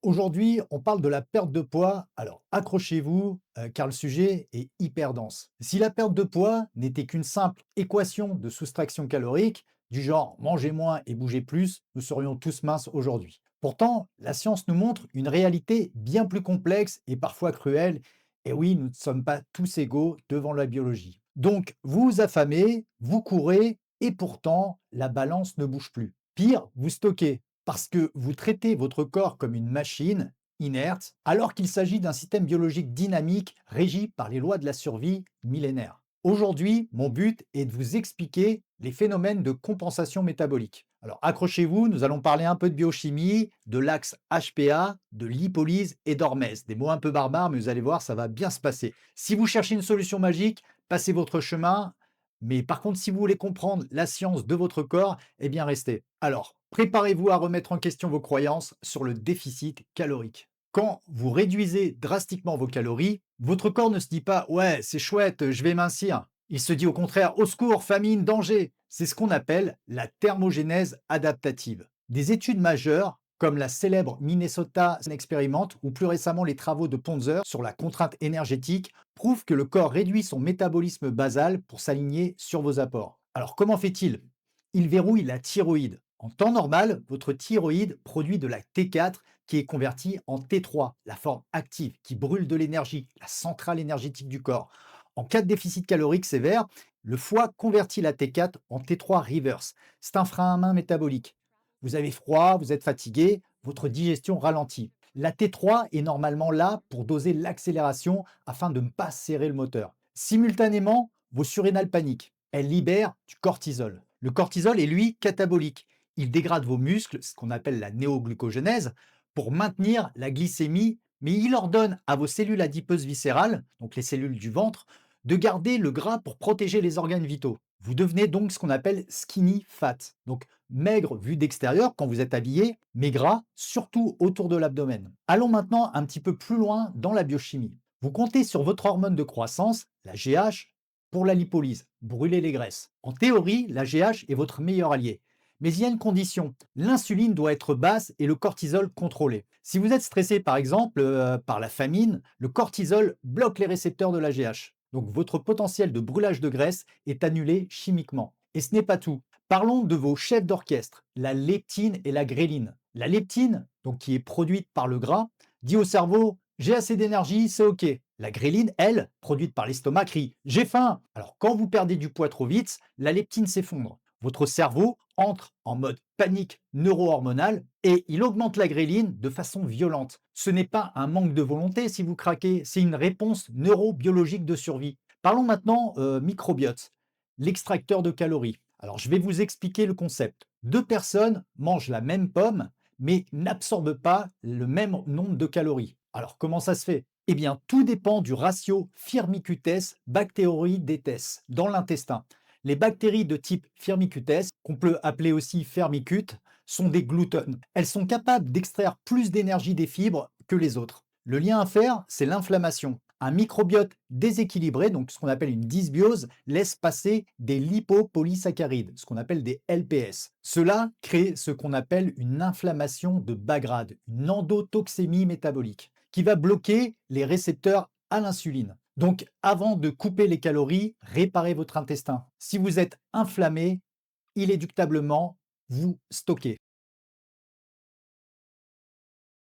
Aujourd'hui, on parle de la perte de poids. Alors accrochez-vous, car le sujet est hyper dense. Si la perte de poids n'était qu'une simple équation de soustraction calorique, du genre manger moins et bouger plus, nous serions tous minces aujourd'hui. Pourtant, la science nous montre une réalité bien plus complexe et parfois cruelle. Et oui, nous ne sommes pas tous égaux devant la biologie. Donc, vous vous affamez, vous courez, et pourtant, la balance ne bouge plus. Pire, vous stockez parce que vous traitez votre corps comme une machine inerte, alors qu'il s'agit d'un système biologique dynamique régi par les lois de la survie millénaires. Aujourd'hui, mon but est de vous expliquer les phénomènes de compensation métabolique. Alors accrochez-vous, nous allons parler un peu de biochimie, de l'axe HPA, de lipolyse et d'hormèse. Des mots un peu barbares, mais vous allez voir, ça va bien se passer. Si vous cherchez une solution magique, passez votre chemin. Mais par contre, si vous voulez comprendre la science de votre corps, eh bien restez. Alors, préparez-vous à remettre en question vos croyances sur le déficit calorique. Quand vous réduisez drastiquement vos calories, votre corps ne se dit pas «Ouais, c'est chouette, je vais mincir». Il se dit au contraire «Au secours, famine, danger». C'est ce qu'on appelle la thermogénèse adaptative. Des études majeures, comme la célèbre Minnesota Experiment ou plus récemment les travaux de Ponzer sur la contrainte énergétique, prouvent que le corps réduit son métabolisme basal pour s'aligner sur vos apports. Alors comment fait-il? Il verrouille la thyroïde. En temps normal, votre thyroïde produit de la T4 qui est convertie en T3, la forme active qui brûle de l'énergie, la centrale énergétique du corps. En cas de déficit calorique sévère, le foie convertit la T4 en T3 reverse. C'est un frein à main métabolique. Vous avez froid, vous êtes fatigué, votre digestion ralentit. La T3 est normalement là pour doser l'accélération afin de ne pas serrer le moteur. Simultanément, vos surrénales paniquent. Elles libèrent du cortisol. Le cortisol est lui catabolique. Il dégrade vos muscles, ce qu'on appelle la néoglucogénèse, pour maintenir la glycémie, mais il ordonne à vos cellules adipeuses viscérales, donc les cellules du ventre, de garder le gras pour protéger les organes vitaux. Vous devenez donc ce qu'on appelle skinny fat, donc maigre vu d'extérieur quand vous êtes habillé, mais gras surtout autour de l'abdomen. Allons maintenant un petit peu plus loin dans la biochimie. Vous comptez sur votre hormone de croissance, la GH, pour la lipolyse, brûler les graisses. En théorie, la GH est votre meilleur allié. Mais il y a une condition, l'insuline doit être basse et le cortisol contrôlé. Si vous êtes stressé par exemple par la famine, le cortisol bloque les récepteurs de la GH. Donc votre potentiel de brûlage de graisse est annulé chimiquement. Et ce n'est pas tout. Parlons de vos chefs d'orchestre, la leptine et la gréline. La leptine, donc qui est produite par le gras, dit au cerveau j'ai assez d'énergie, c'est ok. La gréline, elle, produite par l'estomac, crie j'ai faim. Alors quand vous perdez du poids trop vite, la leptine s'effondre. Votre cerveau entre en mode panique neuro-hormonale et il augmente la gréline de façon violente. Ce n'est pas un manque de volonté si vous craquez, c'est une réponse neurobiologique de survie. Parlons maintenant microbiote, l'extracteur de calories. Alors je vais vous expliquer le concept. Deux personnes mangent la même pomme mais n'absorbent pas le même nombre de calories. Alors comment ça se fait? Eh bien tout dépend du ratio Firmicutes-Bacteroidetes dans l'intestin. Les bactéries de type Firmicutes, qu'on peut appeler aussi firmicutes, sont des gloutones. Elles sont capables d'extraire plus d'énergie des fibres que les autres. Le lien à faire, c'est l'inflammation. Un microbiote déséquilibré, donc ce qu'on appelle une dysbiose, laisse passer des lipopolysaccharides, ce qu'on appelle des LPS. Cela crée ce qu'on appelle une inflammation de bas grade, une endotoxémie métabolique, qui va bloquer les récepteurs à l'insuline. Donc, avant de couper les calories, réparez votre intestin. Si vous êtes inflammé, inéluctablement, vous stockez.